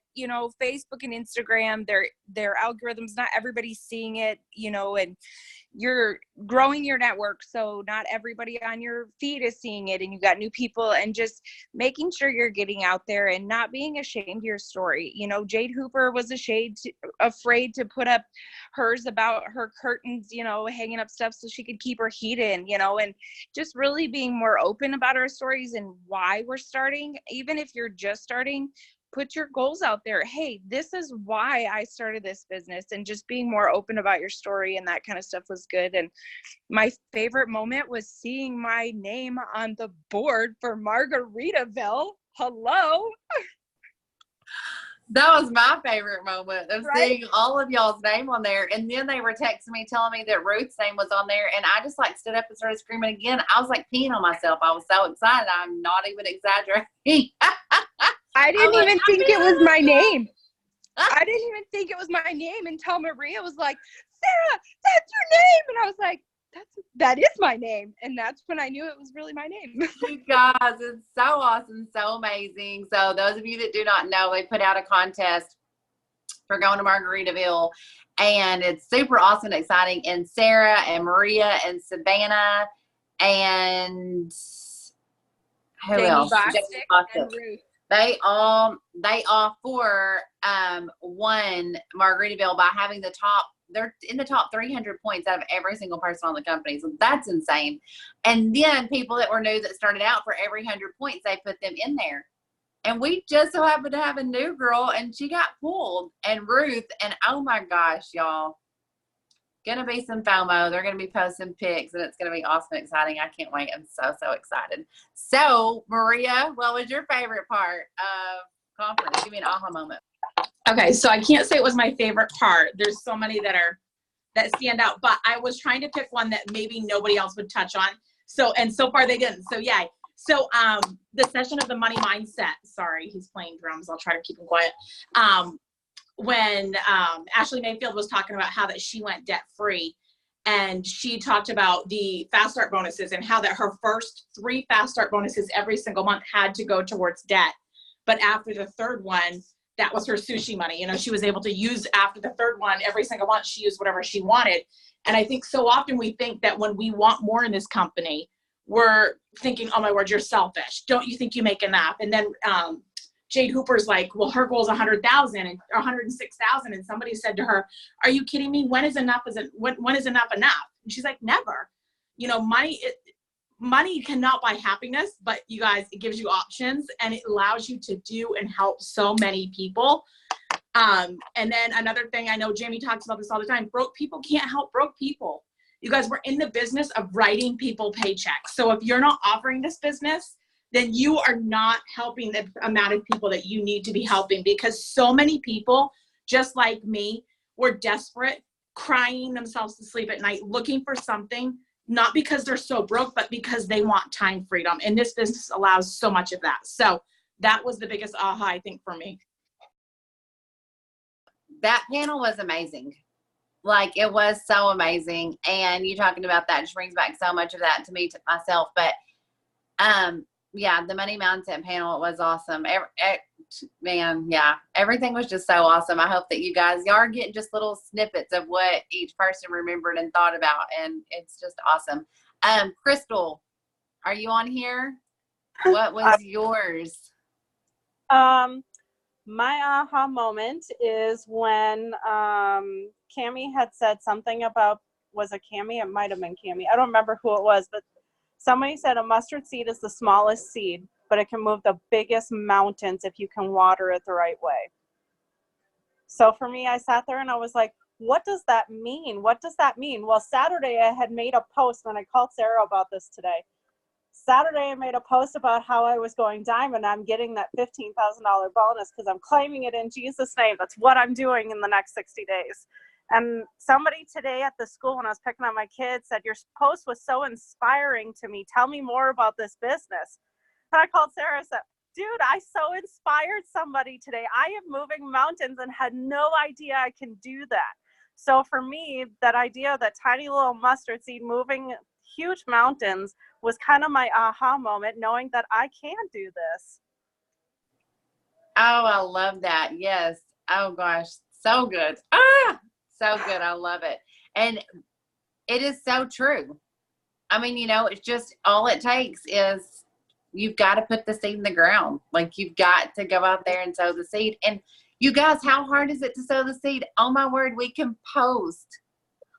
H: Facebook and Instagram, their algorithms, not everybody's seeing it, and you're growing your network, so not everybody on your feed is seeing it, and you got new people, and just making sure you're getting out there and not being ashamed of your story. Jade Hooper was afraid to put up hers about her curtains, hanging up stuff so she could keep her heat in, and just really being more open about our stories and why we're starting. Even if you're just starting, put your goals out there. Hey, this is why I started this business, and just being more open about your story and that kind of stuff was good. And my favorite moment was seeing my name on the board for Margaritaville. Hello.
A: That was my favorite moment of seeing all of y'all's name on there. And then they were texting me, telling me that Ruth's name was on there. And I just stood up and started screaming again. I was peeing on myself. I was so excited. I'm not even exaggerating.
H: I didn't even think it was my name. I didn't even think it was my name until Maria was like, Sarah, that's your name. And I was like, that is my name. And that's when I knew it was really my name.
A: You guys, it's so awesome, so amazing. So those of you that do not know, they put out a contest for going to Margaritaville, and it's super awesome and exciting. And Sarah and Maria and Savannah and who
H: Jamie
A: else?
H: And Ruth.
A: They all four won Margaritaville by having they're in the top 300 points out of every single person on the company. So that's insane. And then people that were new that started out, for every 100 points, they put them in there. And we just so happened to have a new girl, and she got pulled, and Ruth, and oh my gosh, y'all, gonna be some FOMO. They're gonna be posting pics, and it's gonna be awesome and exciting. I can't wait. I'm so excited. So Maria, what was your favorite part of conference? Give me an aha moment.
I: Okay, so I can't say it was my favorite part. There's so many that stand out, but I was trying to pick one that maybe nobody else would touch on. So far they didn't. So yeah, So the session of the money mindset, sorry, he's playing drums. I'll try to keep him quiet. When Ashley Mayfield was talking about how that she went debt free, and she talked about the fast start bonuses and how that her first 3 fast start bonuses every single month had to go towards debt. But after the third one, that was her sushi money. You know, she was able to use after the third one, every single month, she used whatever she wanted. And I think so often we think that when we want more in this company, we're thinking, oh my word, you're selfish. Don't you think you make enough? And then Jade Hooper's like, well, her goal is 100,000 or 106,000. And somebody said to her, are you kidding me? When is enough? When is enough enough? And she's like, never. You know, money cannot buy happiness, but you guys, it gives you options and it allows you to do and help so many people. And then another thing, I know Jamie talks about this all the time, broke people can't help broke people. You guys, we're in the business of writing people paychecks. So if you're not offering this business, then you are not helping the amount of people that you need to be helping, because so many people, just like me, were desperate, crying themselves to sleep at night, looking for something, not because they're so broke, but because they want time freedom. And this business allows so much of that. So that was the biggest aha, I think, for me.
A: That panel was amazing. Like, it was so amazing. And you talking about that just brings back so much of that to me, to myself. But yeah, the money mindset panel was awesome. Man, yeah, everything was just so awesome. I hope that you guys are getting just little snippets of what each person remembered and thought about, and it's just awesome. Crystal, are you on here? What was yours?
J: My aha moment is when Cammie had said something about, was it Cammie? It might have been Cammie. I don't remember who it was, but somebody said a mustard seed is the smallest seed, but it can move the biggest mountains if you can water it the right way. So for me, I sat there and I was like, what does that mean? What does that mean? Well, Saturday I had made a post, when I called Sarah about this today. Saturday I made a post about how I was going diamond. I'm getting that $15,000 bonus because I'm claiming it in Jesus' name. That's what I'm doing in the next 60 days. And somebody today at the school, when I was picking up my kids, said, your post was so inspiring to me. Tell me more about this business. And I called Sarah and said, dude, I so inspired somebody today. I am moving mountains and had no idea I can do that. So for me, that idea of that tiny little mustard seed moving huge mountains was kind of my aha moment, knowing that I can do this.
A: Oh, I love that. Yes. Oh gosh, so good. So good. I love it. And it is so true. I mean, you know, it's just, all it takes is you've got to put the seed in the ground. Like, you've got to go out there and sow the seed. And you guys, how hard is it to sow the seed? Oh my word, we can post.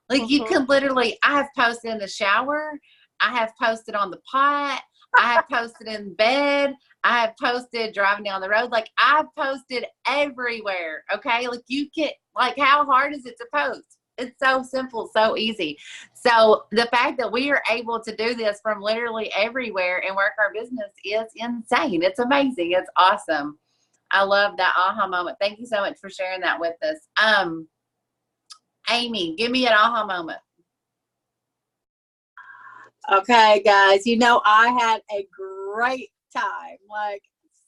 A: Like, you can literally, I have posted in the shower. I have posted on the pot. I have posted in bed. I have posted driving down the road. Like, I've posted everywhere. Okay. Like, you can, like, how hard is it to post? It's so simple, so easy. So the fact that we are able to do this from literally everywhere and work our business is insane. It's amazing. It's awesome. I love that aha moment. Thank you so much for sharing that with us. Amy, give me an aha moment.
K: Okay, guys, you know, I had a great time, like,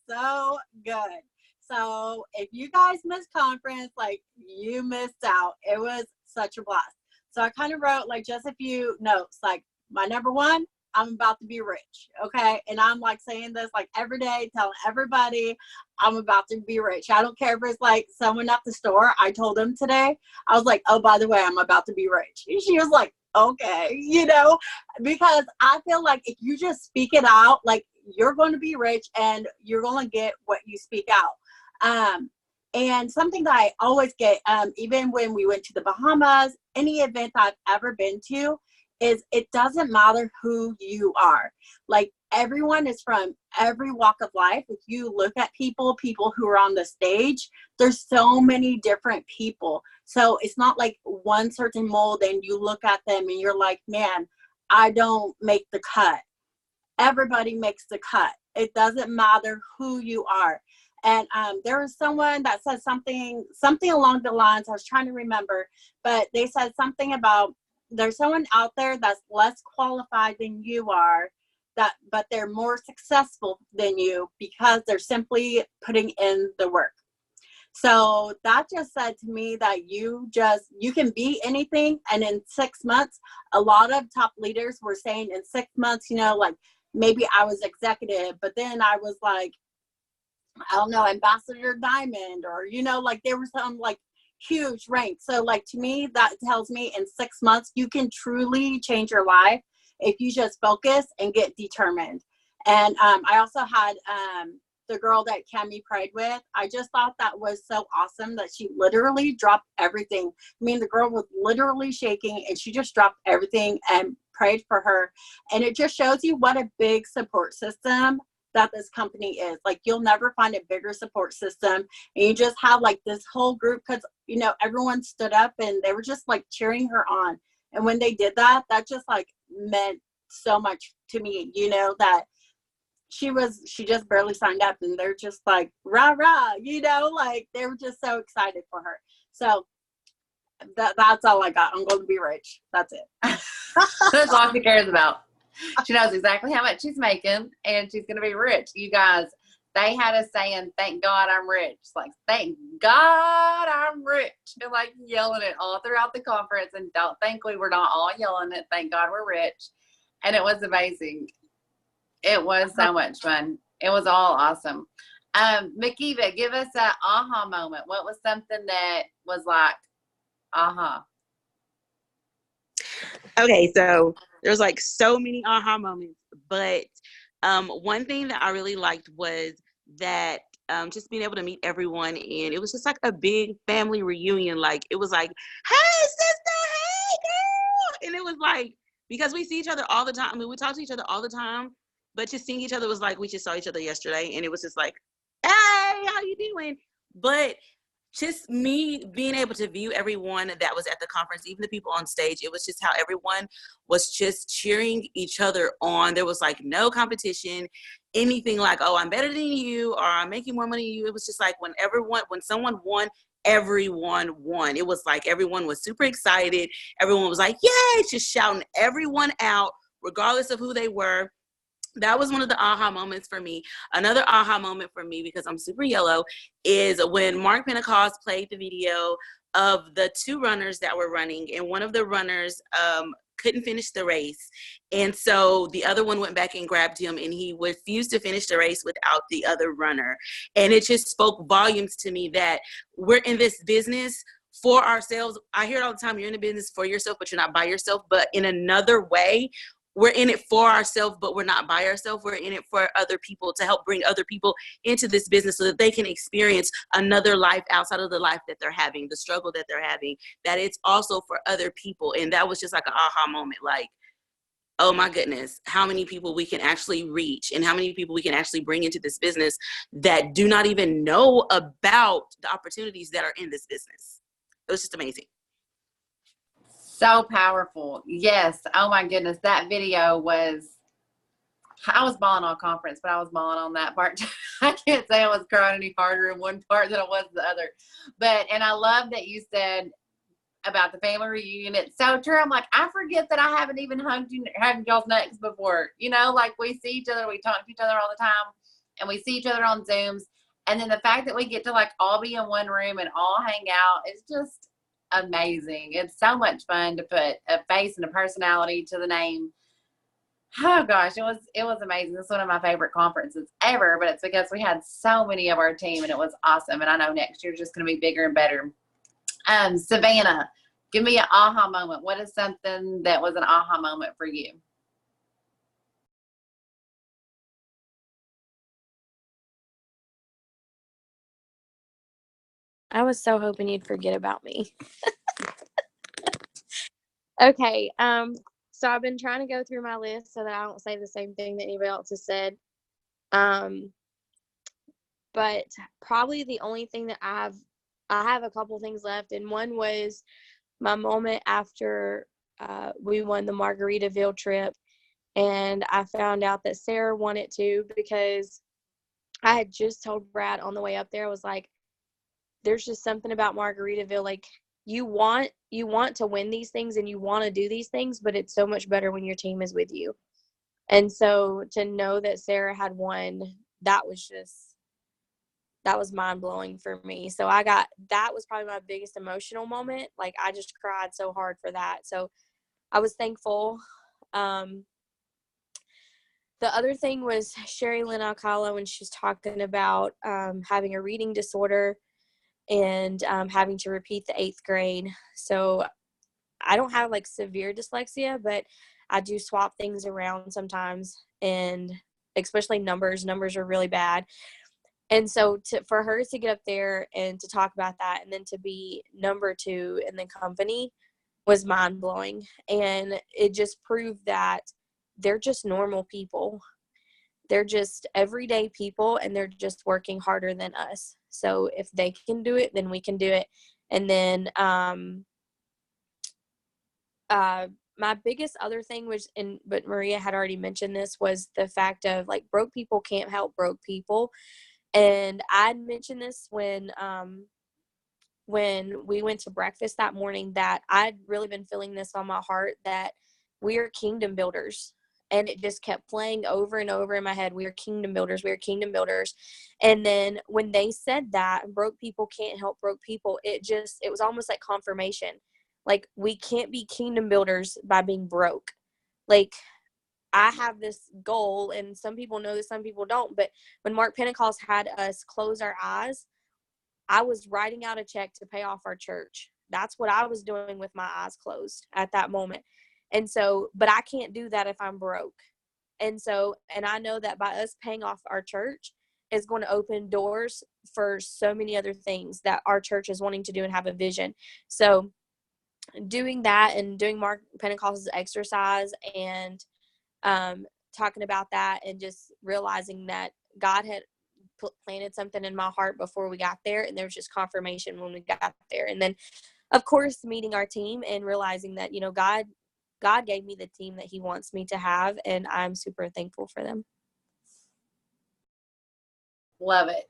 K: so good. So if you guys missed conference, like, you missed out. It was such a blast. So I kind of wrote, like, just a few notes, like, my number one, I'm about to be rich, okay? And I'm, like, saying this, like, every day, telling everybody I'm about to be rich. I don't care if it's, like, someone at the store. I told them today, I was like, oh, by the way, I'm about to be rich. And she was like, okay, you know, because I feel like if you just speak it out, like, you're going to be rich and you're going to get what you speak out. And something that I always get, even when we went to the Bahamas, any event I've ever been to, is it doesn't matter who you are. Like, everyone is from every walk of life. If you look at people who are on the stage, there's so many different people. So it's not like one certain mold and you look at them and you're like, man, I don't make the cut. Everybody makes the cut. It doesn't matter who you are. And there was someone that said something along the lines, I was trying to remember, but they said something about, there's someone out there that's less qualified than you are, but they're more successful than you because they're simply putting in the work. So that just said to me that you can be anything. And in 6 months, a lot of top leaders were saying in 6 months, like maybe I was executive, but then I was like, I don't know, ambassador diamond, or, like there was some like huge rank. So like, to me, that tells me in 6 months, you can truly change your life if you just focus and get determined. And I also had the girl that Cammie prayed with. I just thought that was so awesome that she literally dropped everything. I mean, the girl was literally shaking and she just dropped everything and prayed for her. And it just shows you what a big support system that this company is. Like, you'll never find a bigger support system. And you just have like this whole group, because, everyone stood up and they were just like cheering her on. And when they did that, that just like meant so much to me, that she just barely signed up and they're just like, rah, rah, like they were just so excited for her. So that's all I got. I'm going to be rich. That's it.
A: That's all she cares about. She knows exactly how much she's making and she's going to be rich. You guys, they had us saying, thank God I'm rich. It's like, thank God I'm rich. And like yelling it all throughout the conference. And don't think we were not all yelling it. Thank God we're rich. And it was amazing. It was so much fun. It was all awesome. Makiva, give us an aha moment. What was something that was like, aha?
L: Okay, so there's like so many aha moments, but one thing that I really liked was that just being able to meet everyone, and it was just like a big family reunion. Like, it was like, hey sister, hey girl, and it was like, because we see each other all the time. I mean, we talk to each other all the time, but just seeing each other was like, we just saw each other yesterday, and it was just like, hey, how you doing? But just me being able to view everyone that was at the conference, even the people on stage, it was just how everyone was just cheering each other on. There was like no competition, anything like, oh, I'm better than you, or I'm making more money than you. It was just like when someone won, everyone won. It was like everyone was super excited. Everyone was like, yay, just shouting everyone out, regardless of who they were. That was one of the aha moments for me. Another aha moment for me, because I'm super yellow, is when Mark Pentecost played the video of the two runners that were running, and one of the runners couldn't finish the race. And so the other one went back and grabbed him, and he refused to finish the race without the other runner. And it just spoke volumes to me that we're in this business for ourselves. I hear it all the time, you're in the business for yourself, but you're not by yourself. But in another way, we're in it for ourselves, but we're not by ourselves. We're in it for other people, to help bring other people into this business so that they can experience another life outside of the life that they're having, the struggle that they're having, that it's also for other people. And that was just like an aha moment. Like, oh my goodness, how many people we can actually reach, and how many people we can actually bring into this business that do not even know about the opportunities that are in this business. It was just amazing.
A: So powerful. Yes. Oh my goodness. That video was, I was bawling all conference, but I was bawling on that part. I can't say I was crying any harder in one part than I was the other. But, and I love that you said about the family reunion. It's so true. I'm like, I forget that I haven't even hugged y'all's necks before. Like we see each other, we talk to each other all the time, and we see each other on Zooms. And then the fact that we get to like all be in one room and all hang out is just amazing. It's so much fun to put a face and a personality to the name. Oh gosh, it was amazing. It's one of my favorite conferences ever, but it's because we had so many of our team and it was awesome. And I know next year's just going to be bigger and better. Savannah, give me an aha moment. What is something that was an aha moment for you?
D: I was so hoping you'd forget about me. Okay, so I've been trying to go through my list so that I don't say the same thing that anybody else has said. But probably the only thing that I have a couple things left, and one was my moment after we won the Margaritaville trip, and I found out that Sarah won it too, because I had just told Brad on the way up there, I was like, there's just something about Margaritaville, like you want to win these things and you want to do these things, but it's so much better when your team is with you. And so to know that Sarah had won, that was mind blowing for me. So that was probably my biggest emotional moment. Like, I just cried so hard for that. So I was thankful. The other thing was Sherry Lynn Alcala, when she's talking about having a reading disorder and having to repeat the 8th grade. So I don't have like severe dyslexia, but I do swap things around sometimes, and especially numbers are really bad. And so for her to get up there and to talk about that, and then to be number 2 in the company, was mind blowing. And it just proved that they're just normal people. They're just everyday people, and they're just working harder than us. So if they can do it, then we can do it. And then my biggest other thing was, but Maria had already mentioned this, was the fact of like, broke people can't help broke people. And I mentioned this when we went to breakfast that morning, that I'd really been feeling this on my heart, that we are kingdom builders. And it just kept playing over and over in my head. We are kingdom builders. We are kingdom builders. And then when they said that broke people can't help broke people, it was almost like confirmation. Like, we can't be kingdom builders by being broke. Like, I have this goal, and some people know this, some people don't. But when Mark Pentecost had us close our eyes, I was writing out a check to pay off our church. That's what I was doing with my eyes closed at that moment. And so, but I can't do that if I'm broke. And so, and I know that by us paying off our church is going to open doors for so many other things that our church is wanting to do and have a vision. So doing that and doing Mark Pentecost's exercise and talking about that, and just realizing that God had planted something in my heart before we got there, and there was just confirmation when we got there. And then, of course, meeting our team and realizing that, you know, God gave me the team that he wants me to have, and I'm super thankful for them.
A: Love it.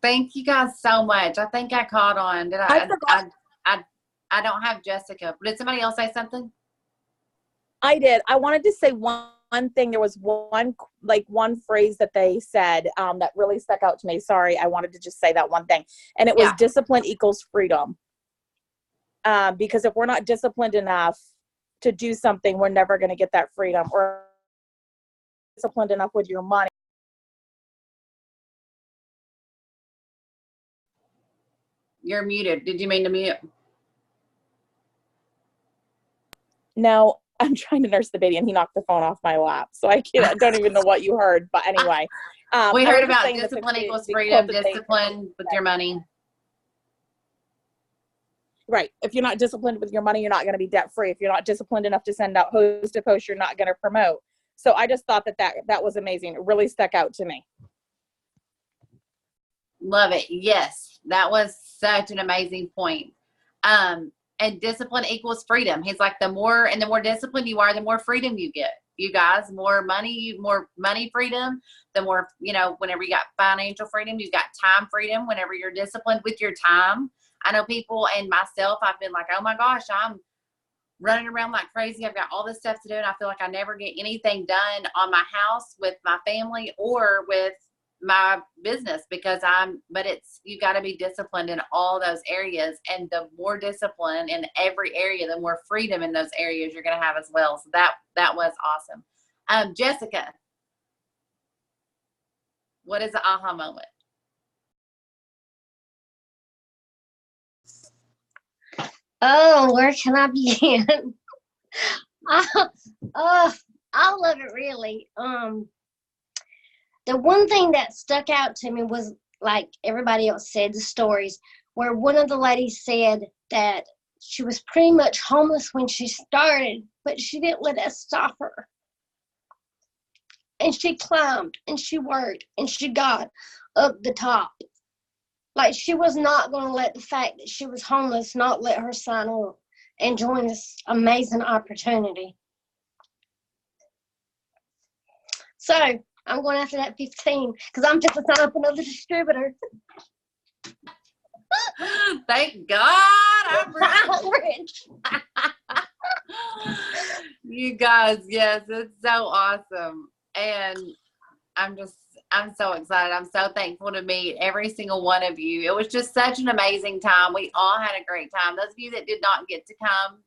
A: Thank you guys so much. I think I caught on. Did
H: I forgot.
A: I don't have Jessica. Did somebody else say something?
H: I did. I wanted to say one thing. There was one phrase that they said that really stuck out to me. Sorry, I wanted to just say that one thing. And it was discipline equals freedom. Because if we're not disciplined enough to do something, we're never going to get that freedom. Or disciplined enough with your money.
A: You're muted. Did you mean to mute?
H: No, I'm trying to nurse the baby, and he knocked the phone off my lap. So I don't even know what you heard. But anyway.
A: We heard about discipline equals freedom, discipline with your money.
H: Right. If you're not disciplined with your money, you're not going to be debt free. If you're not disciplined enough to send out host to post, you're not going to promote. So I just thought that was amazing. It really stuck out to me.
A: Love it. Yes. That was such an amazing point. And discipline equals freedom. He's like, the more disciplined you are, the more freedom you get. You guys, more money freedom, the more, you know, whenever you got financial freedom, you've got time freedom. Whenever you're disciplined with your time, I know people and myself, I've been like, oh my gosh, I'm running around like crazy. I've got all this stuff to do, and I feel like I never get anything done on my house, with my family, or with my business, because you got to be disciplined in all those areas. And the more discipline in every area, the more freedom in those areas you're going to have as well. So that was awesome. Jessica, what is the aha moment?
M: Oh, where can I begin? All of it, really. The one thing that stuck out to me was, like everybody else said, the stories where one of the ladies said that she was pretty much homeless when she started, but she didn't let that stop her. And she climbed and she worked and she got up the top. Like, she was not going to let the fact that she was homeless not let her sign on and join this amazing opportunity. So I'm going after that 15 because I'm just to sign up another distributor.
A: Thank God I'm rich. You guys, yes, it's so awesome. And I'm so excited. I'm so thankful to meet every single one of you. It was just such an amazing time. We all had a great time. Those of you that did not get to come,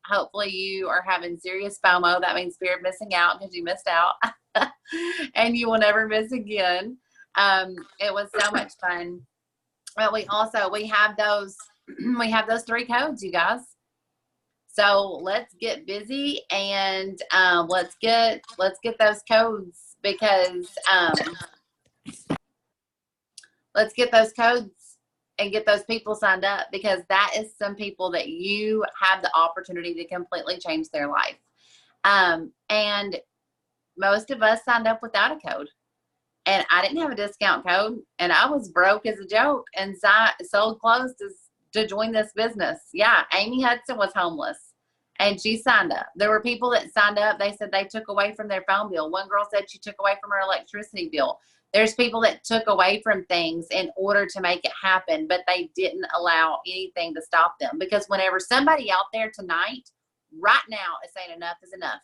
A: hopefully you are having serious FOMO. That means fear of missing out because you missed out. And you will never miss again. It was so much fun. But we have those 3 codes, you guys. So let's get busy and let's get those codes, because let's get those codes and get those people signed up, because that is some people that you have the opportunity to completely change their life. And most of us signed up without a code, and I didn't have a discount code, and I was broke as a joke and sold clothes to join this business. Yeah, Amy Hudson was homeless and she signed up. There were people that signed up. They said they took away from their phone bill. One girl said she took away from her electricity bill. There's people that took away from things in order to make it happen, but they didn't allow anything to stop them. Because whenever somebody out there tonight, right now, is saying enough is enough.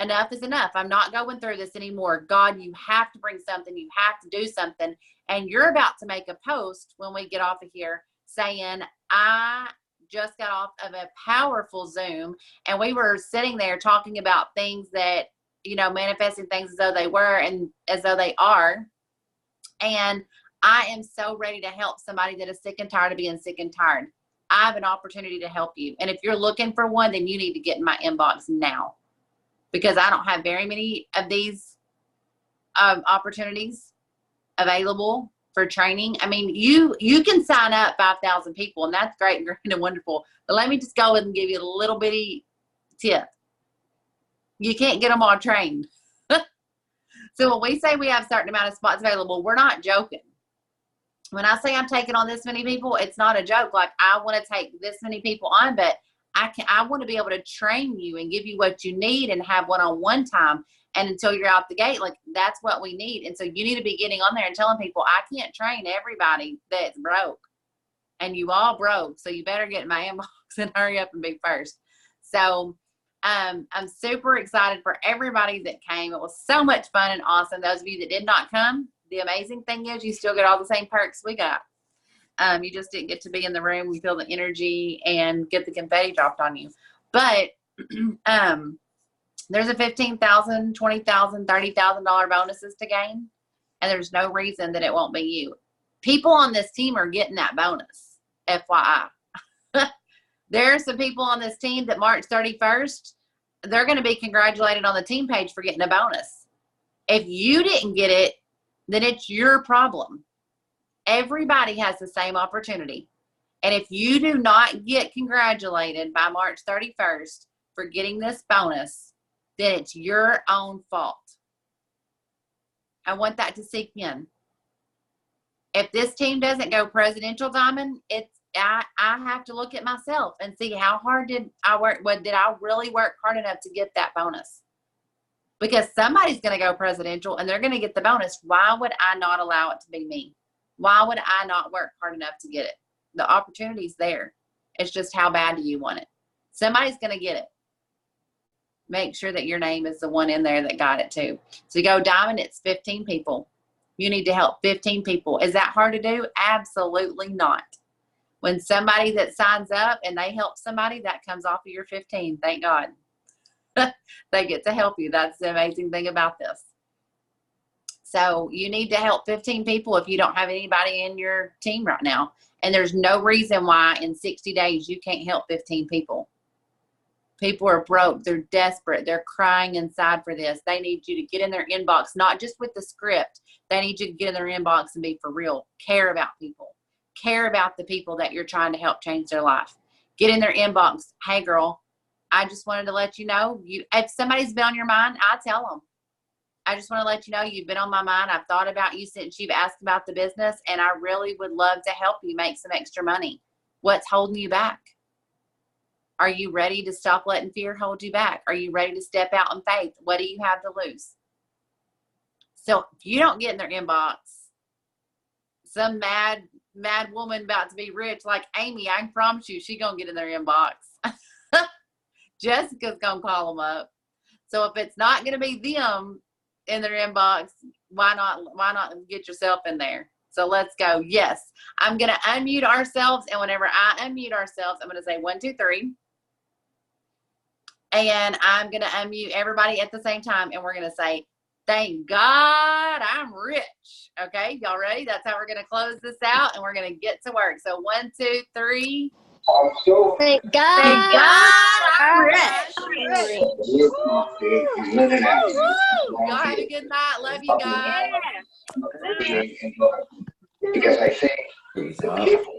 A: Enough is enough. I'm not going through this anymore. God, you have to bring something. You have to do something. And you're about to make a post when we get off of here saying, I just got off of a powerful Zoom, and we were sitting there talking about things that, manifesting things as though they were and as though they are. And I am so ready to help somebody that is sick and tired of being sick and tired. I have an opportunity to help you. And if you're looking for one, then you need to get in my inbox now, because I don't have very many of these opportunities available for training. I mean, you can sign up 5,000 people, and that's great and great and wonderful. But let me just go and give you a little bitty tip. You can't get them all trained. So when we say we have a certain amount of spots available, we're not joking. When I say I'm taking on this many people, it's not a joke. Like, I want to take this many people on, but I want to be able to train you and give you what you need and have one-on-one time. And until you're out the gate, like, that's what we need. And so you need to be getting on there and telling people, I can't train everybody that's broke. And you all broke. So you better get in my inbox and hurry up and be first. So I'm super excited for everybody that came. It was so much fun and awesome. Those of you that did not come, the amazing thing is you still get all the same perks we got. You just didn't get to be in the room. We feel the energy and get the confetti dropped on you. But there's a $15,000, $20,000, $30,000 bonuses to gain, and there's no reason that it won't be you. People on this team are getting that bonus, FYI. There are some people on this team that March 31st, they're going to be congratulated on the team page for getting a bonus. If you didn't get it, then it's your problem. Everybody has the same opportunity. And if you do not get congratulated by March 31st for getting this bonus, then it's your own fault. I want that to sink in. If this team doesn't go presidential diamond, I have to look at myself and see how hard did I work. Did I really work hard enough to get that bonus? Because somebody's going to go presidential and they're going to get the bonus. Why would I not allow it to be me? Why would I not work hard enough to get it? The opportunity's there. It's just how bad do you want it? Somebody's going to get it. Make sure that your name is the one in there that got it too. So you go diamond, it's 15 people. You need to help 15 people. Is that hard to do? Absolutely not. When somebody that signs up and they help somebody, that comes off of your 15. Thank God. They get to help you. That's the amazing thing about this. So you need to help 15 people if you don't have anybody in your team right now. And there's no reason why in 60 days you can't help 15 people. People are broke. They're desperate. They're crying inside for this. They need you to get in their inbox, not just with the script. They need you to get in their inbox and be for real. Care about people. Care about the people that you're trying to help change their life. Get in their inbox. Hey, girl, I just wanted to let you know, if somebody's been on your mind, I tell them. I just want to let you know you've been on my mind. I've thought about you since you've asked about the business, and I really would love to help you make some extra money. What's holding you back? Are you ready to stop letting fear hold you back? Are you ready to step out in faith? What do you have to lose? So if you don't get in their inbox, some mad woman about to be rich like Amy, I can promise you she's going to get in their inbox. Jessica's gonna call them up. So if it's not gonna be them in their inbox, why not get yourself in there? So let's go. Yes, I'm gonna unmute ourselves, and whenever I unmute ourselves, I'm gonna say 1, 2, 3, and I'm gonna unmute everybody at the same time, and we're gonna say, "Thank God I'm rich." Okay, y'all ready? That's how we're gonna close this out, and we're gonna get to work. So 1, 2, 3.
M: Thank
A: Thank
M: God.
A: God I'm rich.
M: Rich.
A: Woo! Y'all have a good night. Love you guys.
N: Because I think the people